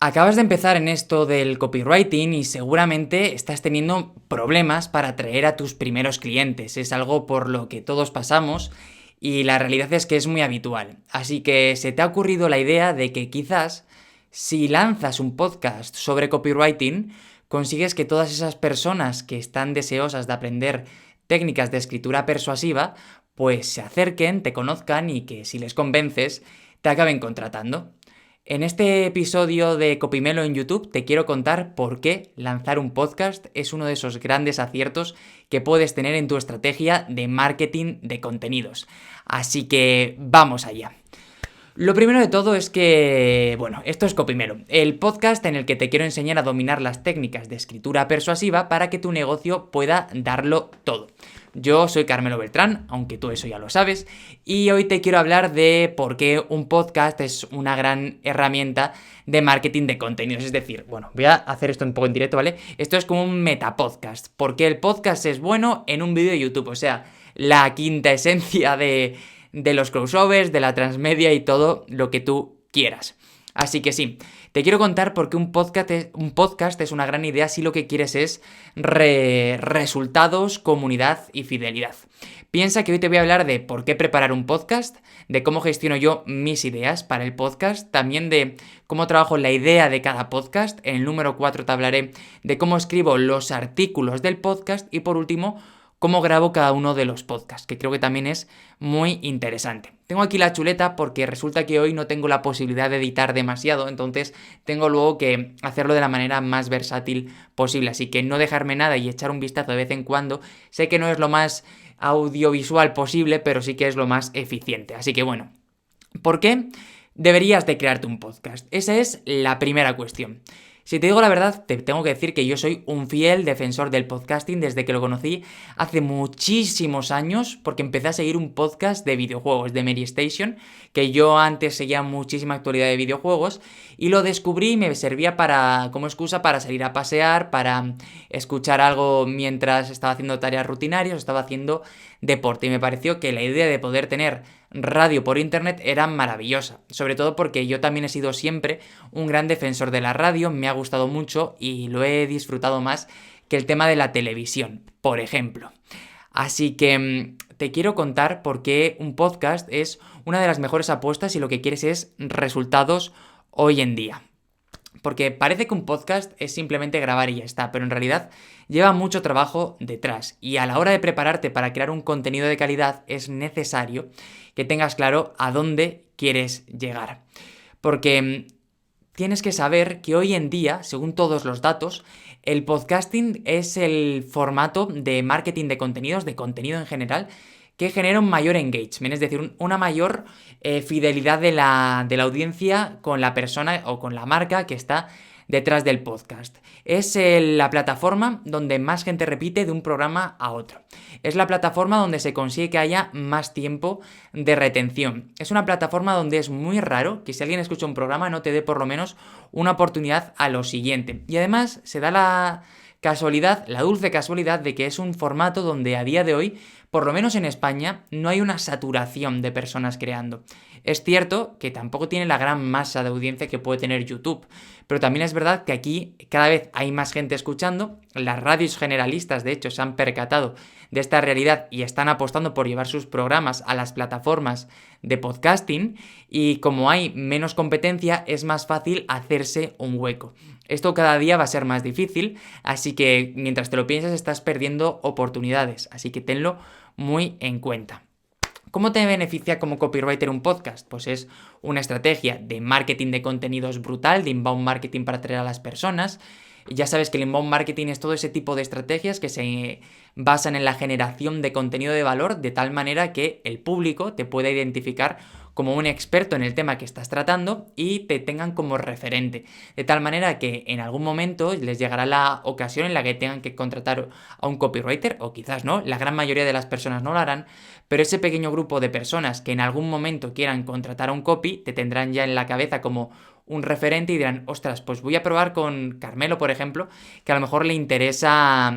Acabas de empezar en esto del copywriting y seguramente estás teniendo problemas para atraer a tus primeros clientes. Es algo por lo que todos pasamos y la realidad es que es muy habitual. Así que se te ha ocurrido la idea de que quizás si lanzas un podcast sobre copywriting, consigues que todas esas personas que están deseosas de aprender técnicas de escritura persuasiva, pues se acerquen, te conozcan y que si les convences, te acaben contratando. En este episodio de Copimelo en YouTube te quiero contar por qué lanzar un podcast es uno de esos grandes aciertos que puedes tener en tu estrategia de marketing de contenidos. Así que vamos allá. Lo primero de todo es que, bueno, esto es Copimelo, el podcast en el que te quiero enseñar a dominar las técnicas de escritura persuasiva para que tu negocio pueda darlo todo. Yo soy Carmelo Beltrán, aunque tú eso ya lo sabes, y hoy te quiero hablar de por qué un podcast es una gran herramienta de marketing de contenidos. Es decir, bueno, voy a hacer esto un poco en directo, ¿vale? Esto es como un metapodcast, porque el podcast es bueno en un vídeo de YouTube, o sea, la quinta esencia de los crossovers, de la transmedia y todo lo que tú quieras. Así que sí, te quiero contar por qué un podcast es una gran idea si lo que quieres es resultados, comunidad y fidelidad. Piensa que hoy te voy a hablar de por qué preparar un podcast, de cómo gestiono yo mis ideas para el podcast, también de cómo trabajo la idea de cada podcast. En el número 4 te hablaré de cómo escribo los artículos del podcast y por último, cómo grabo cada uno de los podcasts, que creo que también es muy interesante. Tengo aquí la chuleta porque resulta que hoy no tengo la posibilidad de editar demasiado, entonces tengo luego que hacerlo de la manera más versátil posible, así que no dejarme nada y echar un vistazo de vez en cuando. Sé que no es lo más audiovisual posible, pero sí que es lo más eficiente. Así que bueno, ¿por qué deberías de crearte un podcast? Esa es la primera cuestión. Si te digo la verdad, te tengo que decir que yo soy un fiel defensor del podcasting desde que lo conocí hace muchísimos años, porque empecé a seguir un podcast de videojuegos, de Mary Station, que yo antes seguía muchísima actualidad de videojuegos, y lo descubrí y me servía como excusa para salir a pasear, para escuchar algo mientras estaba haciendo tareas rutinarias, estaba haciendo deporte, y me pareció que la idea de poder tener radio por internet era maravillosa, sobre todo porque yo también he sido siempre un gran defensor de la radio, me ha gustado mucho y lo he disfrutado más que el tema de la televisión, por ejemplo. Así que te quiero contar por qué un podcast es una de las mejores apuestas si lo que quieres es resultados hoy en día. Porque parece que un podcast es simplemente grabar y ya está, pero en realidad lleva mucho trabajo detrás. Y a la hora de prepararte para crear un contenido de calidad es necesario que tengas claro a dónde quieres llegar. Porque tienes que saber que hoy en día, según todos los datos, el podcasting es el formato de marketing de contenidos, de contenido en general, que genera un mayor engagement, es decir, una mayor fidelidad de la audiencia con la persona o con la marca que está detrás del podcast. Es la plataforma donde más gente repite de un programa a otro. Es la plataforma donde se consigue que haya más tiempo de retención. Es una plataforma donde es muy raro que si alguien escucha un programa no te dé por lo menos una oportunidad a lo siguiente. Y además se da la casualidad, la dulce casualidad de que es un formato donde a día de hoy, por lo menos en España, no hay una saturación de personas creando. Es cierto que tampoco tiene la gran masa de audiencia que puede tener YouTube, pero también es verdad que aquí cada vez hay más gente escuchando, las radios generalistas de hecho se han percatado de esta realidad y están apostando por llevar sus programas a las plataformas de podcasting y como hay menos competencia es más fácil hacerse un hueco. Esto cada día va a ser más difícil, así que mientras te lo piensas estás perdiendo oportunidades, así que tenlo muy en cuenta. ¿Cómo te beneficia como copywriter un podcast? Pues es una estrategia de marketing de contenidos brutal, de inbound marketing para atraer a las personas. Ya sabes que el inbound marketing es todo ese tipo de estrategias que se basan en la generación de contenido de valor de tal manera que el público te pueda identificar como un experto en el tema que estás tratando y te tengan como referente. De tal manera que en algún momento les llegará la ocasión en la que tengan que contratar a un copywriter, o quizás no, la gran mayoría de las personas no lo harán, pero ese pequeño grupo de personas que en algún momento quieran contratar a un copy te tendrán ya en la cabeza como un referente y dirán, ostras, pues voy a probar con Carmelo, por ejemplo, que a lo mejor le interesa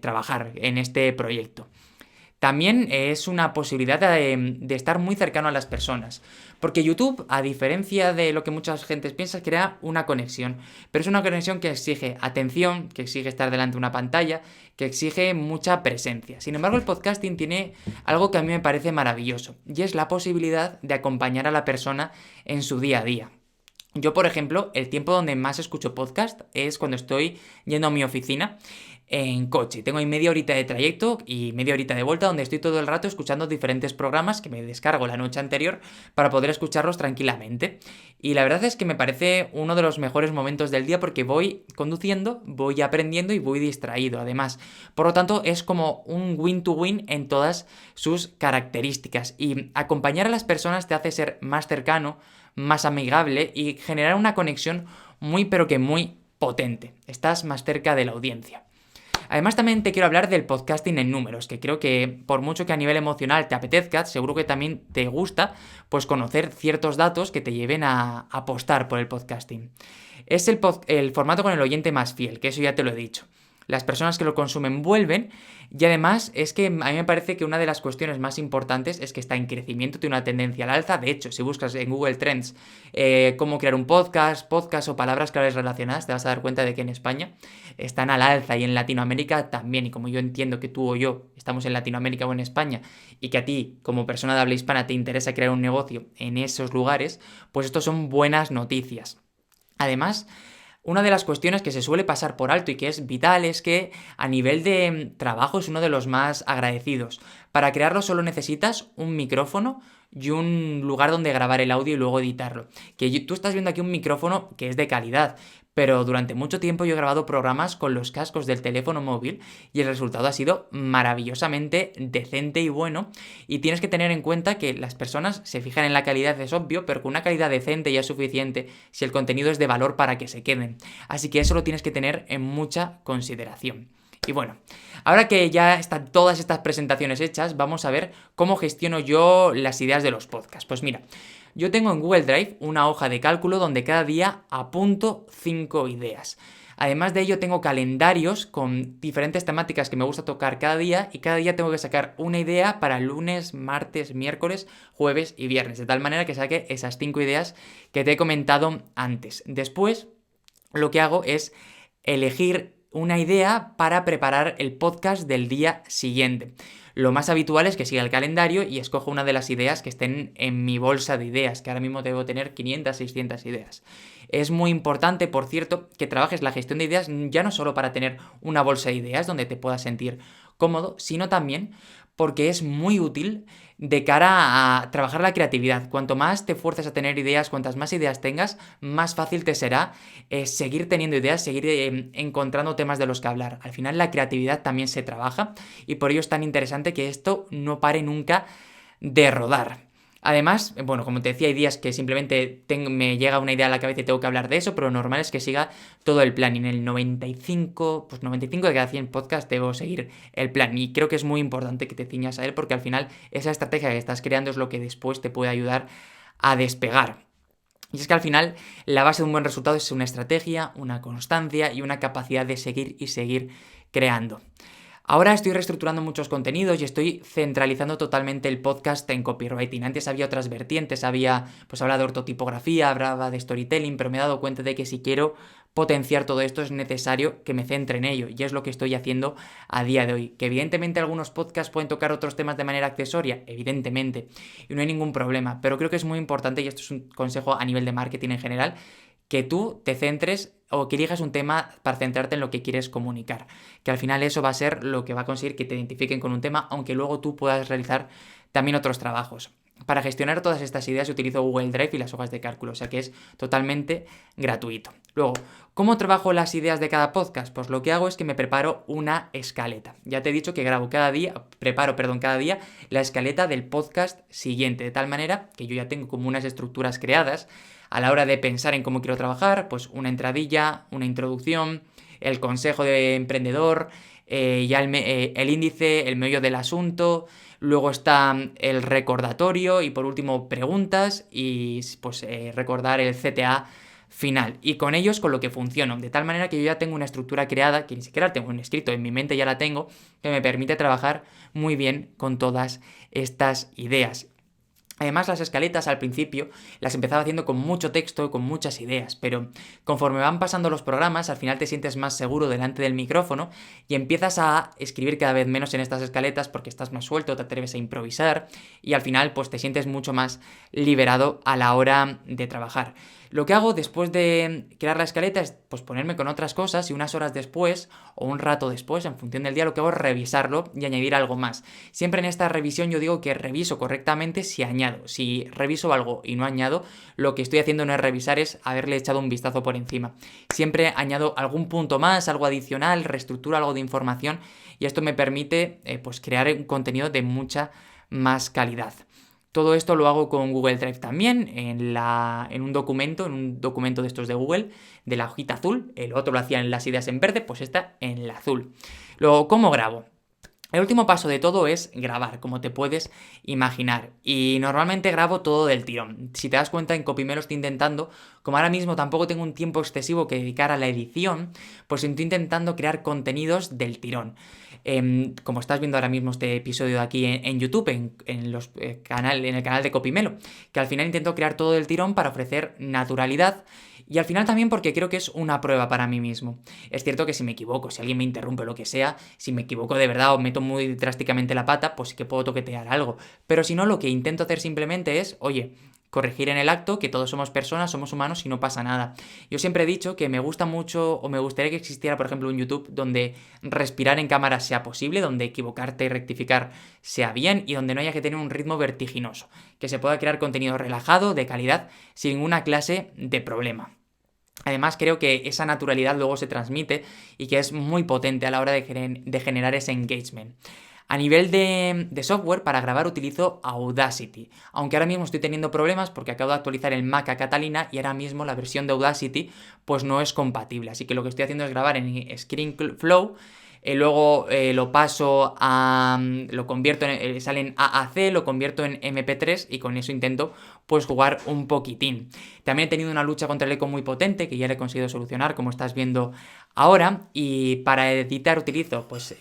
trabajar en este proyecto. También es una posibilidad de estar muy cercano a las personas, Porque YouTube, a diferencia de lo que mucha gente piensa, crea una conexión. Pero es una conexión que exige atención, que exige estar delante de una pantalla, que exige mucha presencia. Sin embargo, el podcasting tiene algo que a mí me parece maravilloso, y es la posibilidad de acompañar a la persona en su día a día. Yo, por ejemplo, el tiempo donde más escucho podcast es cuando estoy yendo a mi oficina en coche. Tengo ahí media horita de trayecto y media horita de vuelta donde estoy todo el rato escuchando diferentes programas que me descargo la noche anterior para poder escucharlos tranquilamente. Y la verdad es que me parece uno de los mejores momentos del día porque voy conduciendo, voy aprendiendo y voy distraído además. Por lo tanto, es como un win-to-win en todas sus características. Y acompañar a las personas te hace ser más cercano, más amigable y generar una conexión muy pero que muy potente. Estás más cerca de la audiencia. Además también te quiero hablar del podcasting en números, que creo que por mucho que a nivel emocional te apetezca, seguro que también te gusta pues conocer ciertos datos que te lleven a apostar por el podcasting. Es el formato con el oyente más fiel, que eso ya te lo he dicho. Las personas que lo consumen vuelven y además es que a mí me parece que una de las cuestiones más importantes es que está en crecimiento, tiene una tendencia al alza. De hecho, si buscas en Google Trends cómo crear un podcast o palabras claves relacionadas, te vas a dar cuenta de que en España están al alza y en Latinoamérica también. Y como yo entiendo que tú o yo estamos en Latinoamérica o en España y que a ti como persona de habla hispana te interesa crear un negocio en esos lugares, pues esto son buenas noticias. Además, una de las cuestiones que se suele pasar por alto y que es vital es que a nivel de trabajo es uno de los más agradecidos. Para crearlo solo necesitas un micrófono y un lugar donde grabar el audio y luego editarlo. Tú estás viendo aquí un micrófono que es de calidad, pero durante mucho tiempo yo he grabado programas con los cascos del teléfono móvil y el resultado ha sido maravillosamente decente y bueno. Y tienes que tener en cuenta que las personas se fijan en la calidad, es obvio, pero con una calidad decente ya es suficiente si el contenido es de valor para que se queden. Así que eso lo tienes que tener en mucha consideración. Y bueno, ahora que ya están todas estas presentaciones hechas, vamos a ver cómo gestiono yo las ideas de los podcasts. Pues mira, yo tengo en Google Drive una hoja de cálculo donde cada día apunto 5 ideas. Además de ello tengo calendarios con diferentes temáticas que me gusta tocar cada día y cada día tengo que sacar una idea para lunes, martes, miércoles, jueves y viernes, de tal manera que saque esas 5 ideas que te he comentado antes. Después, lo que hago es elegir una idea para preparar el podcast del día siguiente. Lo más habitual es que siga el calendario y escojo una de las ideas que estén en mi bolsa de ideas, que ahora mismo debo tener 500, 600 ideas. Es muy importante, por cierto, que trabajes la gestión de ideas ya no solo para tener una bolsa de ideas donde te puedas sentir cómodo, sino también porque es muy útil de cara a trabajar la creatividad. Cuanto más te fuerces a tener ideas, cuantas más ideas tengas, más fácil te será seguir teniendo ideas, seguir encontrando temas de los que hablar. Al final la creatividad también se trabaja y por ello es tan interesante que esto no pare nunca de rodar. Además, bueno, como te decía, hay días que simplemente me llega una idea a la cabeza y tengo que hablar de eso, pero lo normal es que siga todo el plan. Y en el 95 de cada 100 podcasts debo seguir el plan. Y creo que es muy importante que te ciñas a él porque al final esa estrategia que estás creando es lo que después te puede ayudar a despegar. Y es que al final la base de un buen resultado es una estrategia, una constancia y una capacidad de seguir y seguir creando. Ahora estoy reestructurando muchos contenidos y estoy centralizando totalmente el podcast en copywriting. Antes había otras vertientes, hablaba de ortotipografía, hablaba de storytelling, pero me he dado cuenta de que si quiero potenciar todo esto es necesario que me centre en ello y es lo que estoy haciendo a día de hoy. Que evidentemente algunos podcasts pueden tocar otros temas de manera accesoria, evidentemente, y no hay ningún problema, pero creo que es muy importante y esto es un consejo a nivel de marketing en general, que tú te centres o que elijas un tema para centrarte en lo que quieres comunicar. Que al final eso va a ser lo que va a conseguir que te identifiquen con un tema, aunque luego tú puedas realizar también otros trabajos. Para gestionar todas estas ideas utilizo Google Drive y las hojas de cálculo, o sea que es totalmente gratuito. Luego, ¿cómo trabajo las ideas de cada podcast? Pues lo que hago es que me preparo una escaleta. Ya te he dicho que preparo cada día la escaleta del podcast siguiente, de tal manera que yo ya tengo como unas estructuras creadas a la hora de pensar en cómo quiero trabajar, pues una entradilla, una introducción, el consejo de emprendedor, ya el índice, el meollo del asunto, luego está el recordatorio y por último preguntas y pues recordar el CTA final. Y con ellos con lo que funciono, de tal manera que yo ya tengo una estructura creada, que ni siquiera tengo un escrito, en mi mente ya la tengo, que me permite trabajar muy bien con todas estas ideas. Además, las escaletas al principio las empezaba haciendo con mucho texto y con muchas ideas, pero conforme van pasando los programas, al final te sientes más seguro delante del micrófono y empiezas a escribir cada vez menos en estas escaletas porque estás más suelto, te atreves a improvisar y al final pues te sientes mucho más liberado a la hora de trabajar. Lo que hago después de crear la escaleta es pues ponerme con otras cosas y unas horas después o un rato después, en función del día, lo que hago es revisarlo y añadir algo más. Siempre en esta revisión yo digo que reviso correctamente si añado. Si reviso algo y no añado, lo que estoy haciendo no es revisar, es haberle echado un vistazo por encima. Siempre añado algún punto más, algo adicional, reestructuro algo de información y esto me permite pues crear un contenido de mucha más calidad. Todo esto lo hago con Google Drive también, en un documento de estos de Google, de la hojita azul. El otro lo hacía en las ideas en verde, pues esta en la azul. Luego, ¿cómo grabo? El último paso de todo es grabar, como te puedes imaginar. Y normalmente grabo todo del tirón. Si te das cuenta, en Copime lo estoy intentando. Como ahora mismo tampoco tengo un tiempo excesivo que dedicar a la edición, pues estoy intentando crear contenidos del tirón. Como estás viendo ahora mismo este episodio de aquí en YouTube, en el canal de Copimelo, que al final intento crear todo del tirón para ofrecer naturalidad y al final también porque creo que es una prueba para mí mismo. Es cierto que si me equivoco, si alguien me interrumpe o lo que sea, si me equivoco de verdad o meto muy drásticamente la pata, pues sí que puedo toquetear algo. Pero si no, lo que intento hacer simplemente es, oye, corregir en el acto, que todos somos personas, somos humanos y no pasa nada. Yo siempre he dicho que me gusta mucho o me gustaría que existiera, por ejemplo, un YouTube donde respirar en cámara sea posible, donde equivocarte y rectificar sea bien y donde no haya que tener un ritmo vertiginoso, que se pueda crear contenido relajado, de calidad, sin ninguna clase de problema. Además, creo que esa naturalidad luego se transmite y que es muy potente a la hora de generar ese engagement. A nivel de software, para grabar utilizo Audacity, aunque ahora mismo estoy teniendo problemas porque acabo de actualizar el Mac a Catalina y ahora mismo la versión de Audacity pues no es compatible, así que lo que estoy haciendo es grabar en ScreenFlow, luego lo paso a... lo convierto en... sale en AAC, lo convierto en MP3 y con eso intento pues jugar un poquitín. También he tenido una lucha contra el eco muy potente que ya le he conseguido solucionar, como estás viendo ahora, y para editar utilizo pues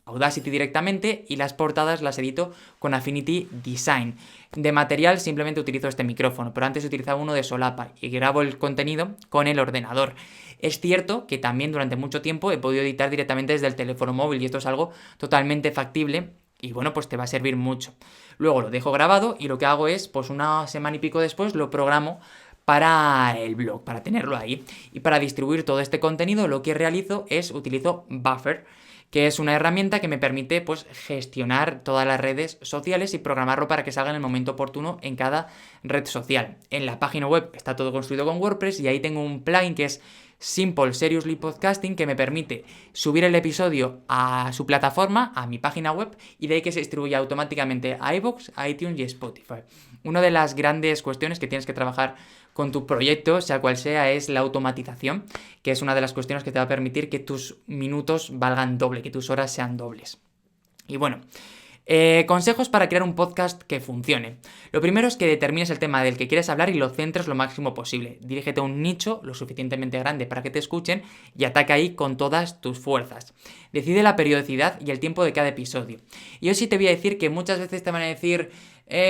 Audacity directamente y las portadas las edito con Affinity Design. De material simplemente utilizo este micrófono, pero antes utilizaba uno de solapa y grabo el contenido con el ordenador. Es cierto que también durante mucho tiempo he podido editar directamente desde el teléfono móvil y esto es algo totalmente factible y bueno, pues te va a servir mucho. Luego lo dejo grabado y lo que hago es, pues una semana y pico después lo programo para el blog, para tenerlo ahí. Y para distribuir todo este contenido lo que realizo es utilizo Buffer, que es una herramienta que me permite pues gestionar todas las redes sociales y programarlo para que salga en el momento oportuno en cada red social. En la página web está todo construido con WordPress y ahí tengo un plugin que es Simple Seriously Podcasting que me permite subir el episodio a su plataforma, a mi página web y de ahí que se distribuya automáticamente a iVoox, a iTunes y Spotify. Una de las grandes cuestiones que tienes que trabajar con tu proyecto, sea cual sea, es la automatización, que es una de las cuestiones que te va a permitir que tus minutos valgan doble, que tus horas sean dobles. Y bueno, consejos para crear un podcast que funcione. Lo primero es que determines el tema del que quieres hablar y lo centres lo máximo posible. Dirígete a un nicho lo suficientemente grande para que te escuchen y ataca ahí con todas tus fuerzas. Decide la periodicidad y el tiempo de cada episodio. Y yo sí te voy a decir que muchas veces te van a decir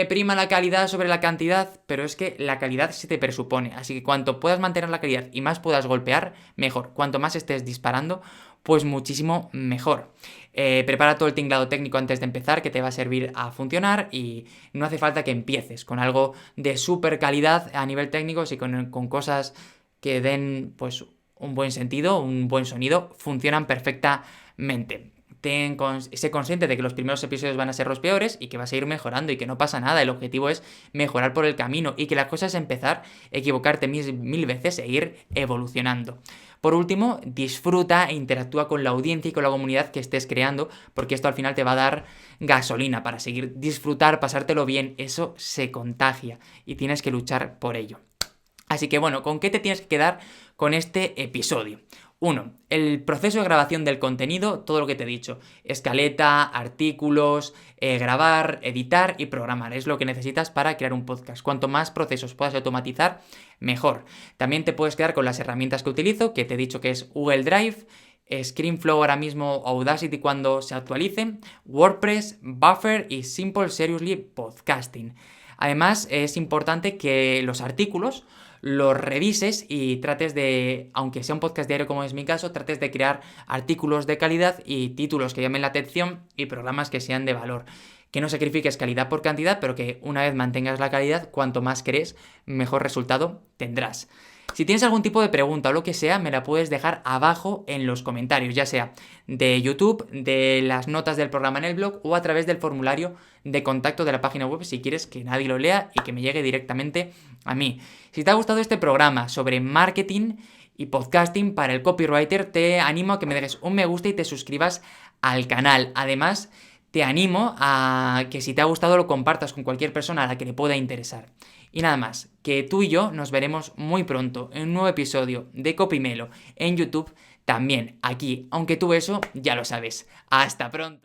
prima la calidad sobre la cantidad, pero es que la calidad se te presupone. Así que cuanto puedas mantener la calidad y más puedas golpear, mejor. Cuanto más estés disparando, pues muchísimo mejor. Prepara todo el tinglado técnico antes de empezar, que te va a servir a funcionar y no hace falta que empieces con algo de súper calidad a nivel técnico, si con cosas que den pues un buen sentido, un buen sonido, funcionan perfectamente. Sé consciente de que los primeros episodios van a ser los peores y que vas a ir mejorando y que no pasa nada. El objetivo es mejorar por el camino y que la cosa es empezar, equivocarte mil veces e ir evolucionando. Por último, disfruta e interactúa con la audiencia y con la comunidad que estés creando, porque esto al final te va a dar gasolina para seguir disfrutar, pasártelo bien. Eso se contagia y tienes que luchar por ello. Así que bueno, ¿con qué te tienes que quedar con este episodio? 1. El proceso de grabación del contenido, todo lo que te he dicho. Escaleta, artículos, grabar, editar y programar. Es lo que necesitas para crear un podcast. Cuanto más procesos puedas automatizar, mejor. También te puedes quedar con las herramientas que utilizo, que te he dicho que es Google Drive, ScreenFlow ahora mismo, Audacity cuando se actualicen, WordPress, Buffer y Simple Seriously Podcasting. Además, es importante que los artículos los revises y trates de, aunque sea un podcast diario como es mi caso, trates de crear artículos de calidad y títulos que llamen la atención y programas que sean de valor. Que no sacrifiques calidad por cantidad, pero que una vez mantengas la calidad, cuanto más crees, mejor resultado tendrás. Si tienes algún tipo de pregunta o lo que sea, me la puedes dejar abajo en los comentarios, ya sea de YouTube, de las notas del programa en el blog o a través del formulario de contacto de la página web si quieres que nadie lo lea y que me llegue directamente a mí. Si te ha gustado este programa sobre marketing y podcasting para el copywriter, te animo a que me dejes un me gusta y te suscribas al canal. Además, te animo a que si te ha gustado lo compartas con cualquier persona a la que le pueda interesar. Y nada más, que tú y yo nos veremos muy pronto en un nuevo episodio de Copymelo en YouTube, también aquí, aunque tú eso ya lo sabes. ¡Hasta pronto!